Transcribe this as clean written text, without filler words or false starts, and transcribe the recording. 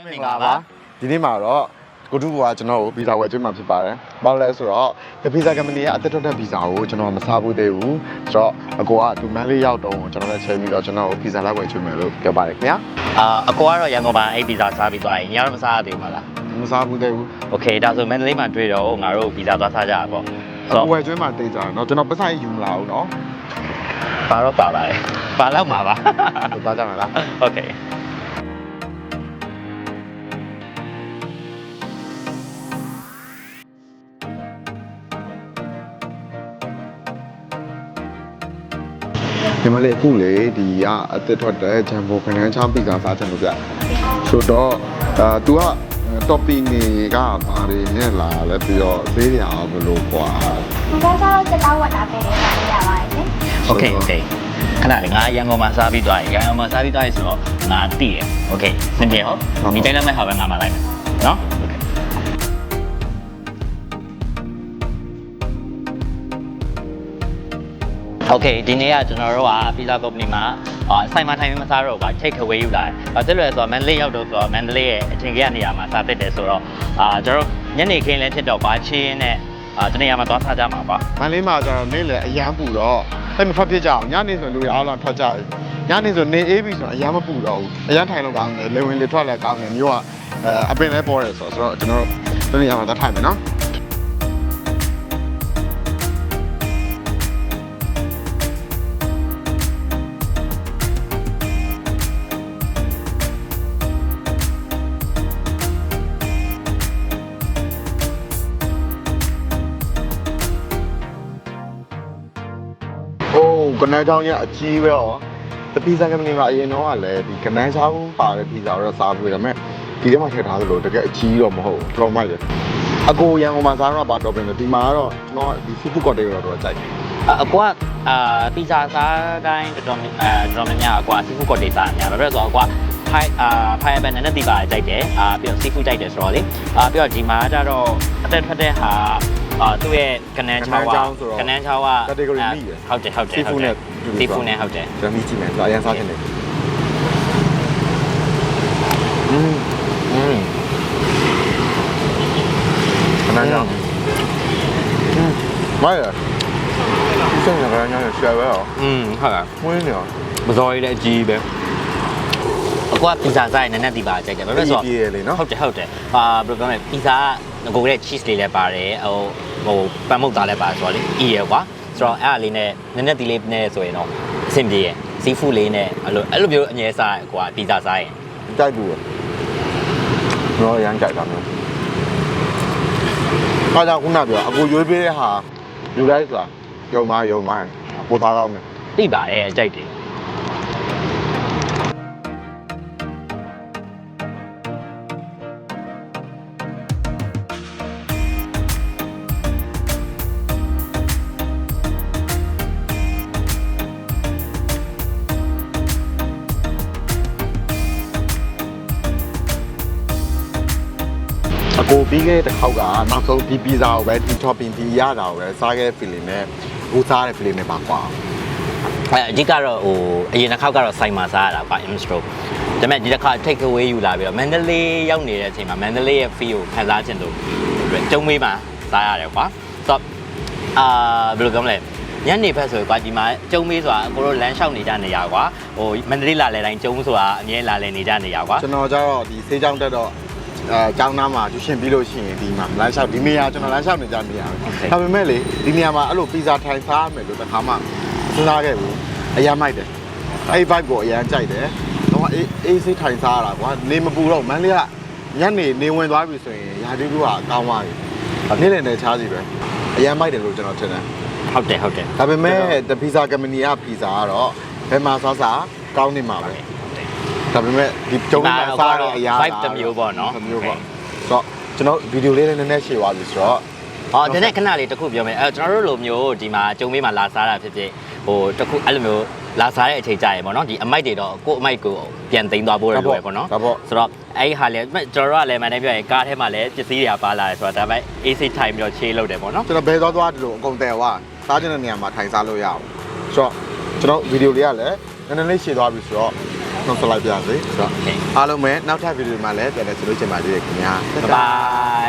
မင်္ဂလာပါဒီနေ့မှာတော့ကိုတူကကျွန်တော်ကိုဗီဇာဝယ်ကျွေးမှာဖြစ်ပါတယ်။ဘာလို့လဲဆိုတော့ဒီဗီဇာကမ္ပဏီကအသက်ထွက်တဲ့ဗီဇာကိုကျွန်တော်မစားဘူးသေးဘူး။ဆိုတော့အကိုကဒီမန်းလေးရောက်တော့ကျွန်တော်လည်းချိန်ပြီးတော့ကျွန်တော်ကိုဗီဇာလိုက်ဝယ်ကျွေးမယ်လို့ပြောပါတယ်ခင်ဗျာ။အကိုကတော့ရန်ကုန်မှာအဲ့ဗီဇာစားပြီးသွားရင်ညတော့မစားရသေးဘူးမလား။မစားဘူးသေးဘူး။ Okay ဒါဆိုမန္တလေးမှာတွေ့တော့ငါတို့ဗီဇာသွားစားကြတာပေါ့။ဆိုတော့ဝယ်ကျွေးမှာတိတ်ကြတယ်နော်ကျွန်တော်ပတ်ဆိုင်ယူမလာဘူးနော်။ဘာတော့ပါပါလဲ။ပါတော့မှာပါ။သွားကြမှာလား။ Okayဒီမှာလေအခုလေဒီကအသက်ထွက်တဲ့ဂျမ်ဘိုခနန်းချောင်းဗီဇာစားချင်လို့ပြဆိုတော့သူက topping တွေကဘာတွေနဲ့လာလဲပြီးတော့ဈေးရအောင်ဘယ်လိုကွာဒီကတော့စကောက်ဝတ်တာပဲလေရပါတယ်ရှင် Okay okay ခဏလေးငါရန်ကုန်မှာစားပြီးသွားရင်ရန်ကုန်မှာစားပြီးသွားရင်ဆိုတော့ငါတည်တယ် Okay စင်ပြေဟောဒီတိုင်းလည်းမဲ့ဟာပဲငါမှလိုက်မယ်နော်โอเคဒီနေ့ကကျွန်တော်တို့က pizza company မှာဆိုင်မှာထိုင်မစားတော့ဘူး take away ယူလာတယ်။ဘာဖြစ်လို့လဲဆိုတော့မန္တလေးရောက်တော့ဆိုတော့မန္တလေးရဲ့အထင်ကြီးနေရာမှာစားဖြစ်တယ်ဆိုတော့ကျွန်တော်ညနေခင်းလည်းဖြစ်တော့ဘာချင်းနဲ့တနေရာမှာသွားစားကြမှာပါ။မန္တလေးမှာကျတော့နေ့လည်းအရန်ပူတော့တိတ်မဖတ်ဖြစ်ကြအောင်ညနေဆိုလူတွေအားလုံးထွက်ကြတယ်။ညနေဆိုနေအေးပြီဆိုတော့အရန်မပူတော့ဘူး။အရန်ထိုင်လို့ကောင်းတယ်လေဝင်လေထွက်လည်းကောင်းတယ်မျိုးကအပင်လည်းပေါ်တယ်ဆိုတော့ကျွန်တော်တနေရာမှာသွားထိုင်မယ်နော်။ကနန်းချောင်းရဲ့အကြီးပဲဟောတပီဇာကမ္ပဏီမှာအရင်တော့ကလည်းဒီကနန်းချောင်းပါတဲ့ပီဇာတော့စားပြီးဒါပေမဲ့ဒီထဲမှာထည့်ထားသလိုတကယ်အကြီးတော့မဟုတ်ဘူးတော်မိုက်တယ်အကိုရန်ကုန်မှာစားတော့ပါတော့ပြင်တယ်ဒီမှာကတော့ကျွန်တော်ဒီစီဖူးကော့တေးတော့ကြိုက်တယ်အကွာပီဇာစားတိုင်းတော်တော်များများအကွာစီဖူးကော့တေးစားများတယ်ဆိုတော့အကွာဖိုင်ဘန်နဲ့တီပါကြိုက်တယ်ပြီးတော့စီဖူးကြိုက်တယ်ဆိုတော့လေပြီးတော့ဒီမှာကျတော့အသက်ထွက်တဲ့ဟာသူ့ရဲ့ကနန်းချောင်းက category မိတယ်ဟုတ်တယ်စီဖူးနဲ့ဟုတ်တယ်ကျွန်တော်မိကြည့်မယ်ဆိုအရင်စားချင်တယ်ကနန်းချောင်းမိုက်ရဒီစံကကနန်းချောင်းရဲ့ရှာပဲဟောဟုတ်လားဝင်းနေရောမစော်ရည်လည်းအကြီးပဲအကွာပီဇာစားရင်နည်းနည်းဒီပါကြိုက်တယ်ဘာလို့လဲဆိုတော့ဟုတ်တယ်ဘယ်လိုပြောမလဲပီဇာငကိုတဲ့ cheese လေးလည်းပါတယ်ဟိုပန်းမုတ်သားလည်းပါဆိုတော့လေအီရယ်ကွာဆိုတော့အဲ့အလေးနဲ့နည်းနည်းဒီလေးနဲ့ဆိုရင်တော့အဆင်ပြေရယ်စီဖူးလေးနဲ့အဲ့လိုမျိုးအငယ်စားကွာပီဇာစားရင်ကြိုက်ဘူးတော့ရမ်းကြိုက်တာမျိုးအားကြောင့်ခုနပြောအကိုရွေးပေးတဲ့ဟာယူလိုက်ဆိုတာယုံမှပိုသားကောင်းတယ်သိပါတယ်ကြိုက်တယ်ကိုပြီးခဲ့တဲ့တစ်ခေါက်ကနောက်ဆုံးဒီပီဇာကိုပဲဒီ topping ဒီရတာကိုပဲစားခဲ့တဲ့ feeling နဲ့ကိုစားတဲ့ feeling နဲ့ပါကွာအဓိကတော့အရင်တစ်ခေါက်ကတော့ဆိုင်မှာစားရတာကွာ Imstro ဒါပေမဲ့ဒီတစ်ခါ take away ယူလာပြီးတော့မန္တလေးရောက်နေတဲ့အချိန်မှာမန္တလေးရဲ့ feel ကိုခံစားချင်လို့ကျုံမေးမှာစားရတယ်ကွာဆိုတော့ဘယ်လိုပြောမလဲညနေဖက်ဆိုကွာဒီမှာကျုံမေးဆိုတာကိုတို့လမ်းလျှောက်နေကြနေရကွာမန္တလေးလာလဲတိုင်းကျုံဆိုတာအမြဲလာလဲနေကြနေရကွာကျွန်တော်ကျတော့ဒီဆေးကြောင်းတက်တော့ကျောင်းသားမှာကျူရှင်ပြီးလို့ရှိရင်ဒီမှာလမ်းလျှောက်ဒီနေရာကျွန်တော်လမ်းလျှောက်နေကြနေရတယ်ဒါပေမဲ့လေဒီနေရာမှာအဲ့လိုပီဇာထိုင်စားရမယ်လို့တစ်ခါမှစဉ်းစားခဲ့ဘူးအရင်မိုက်တယ်အဲ့ vibe ကိုအရင်ကြိုက်တယ်တော့အေးဆေးထိုင်စားရတာကွာနေမပူတော့မန်းလေးကညနေဝင်သွားပြီဆိုရင်ရာသီဥတုကအကောင်းသွားပြီနေ့လည်နဲ့ချားစီပဲအရင်မိုက်တယ်လို့ကျွန်တော်ထင်တယ်ဟုတ်တယ်ဒါပေမဲ့တပီဇာကမ္ပဏီကပီဇာကတော့ဘယ်မှာစားကောင်းနေမှာပဲဒါပေမဲ့ဒီကျုံးမှာစားတဲ့အရာ vibe တစ်မျိုးပေါ့နော်မျိုးပေါ့ဆိုတော့ကျွန်တော်ဗီဒီယိုလေးလည်းနည်းနည်းရှင်းသွားပြီဆိုတော့ဒီနေ့ခဏလေးတစ်ခုပြောမယ်ကျွန်တော်တို့လိုမျိုးဒီမှာကျုံမေးမှာလာစားတာဖြစ်ဖြစ်တစ်ခုအဲ့လိုမျိုးလာစားတဲ့အချိန်ကြာရေပေါ့နော်ဒီအမိုက်တွေတော့ကို့အမိုက်ကိုပြန်သိမ်းသွားဖို့ရလွယ်ပေါ့နော်ဆိုတော့အဲ့ဟာလည်းကျွန်တော်တို့ကလည်းမန်နေပြောရင်ကားထဲမှာလည်းပစ္စည်းတွေပါလာတယ်ဆိုတော့ဒါပေမဲ့ AC ထိုင်ပြီးတော့ချေးလုပ်တယ်ပေါ့နော်ကျွန်တော်ဘယ်သွားဒီလိုအကုန်တယ်ဝါစားချင်တဲ့နေရာမှာထိုင်စားလို့ရအောင်ဆိုတော့ကျွန်တော်ဗီဒီယိုလေးကလည်းနည်းနည်းလေးရှင်းသွားပြီဆိုတော့ နှုတ်ဆက်လိုက်ပြစေဆိုတော့ โอเค အားလုံးပဲနောက်ထပ်ဗီဒီယိုမှာလည်းပြန်လည်ဆုံတွေ့ချင်ပါသေးတယ်ခင်ဗျာ bye bye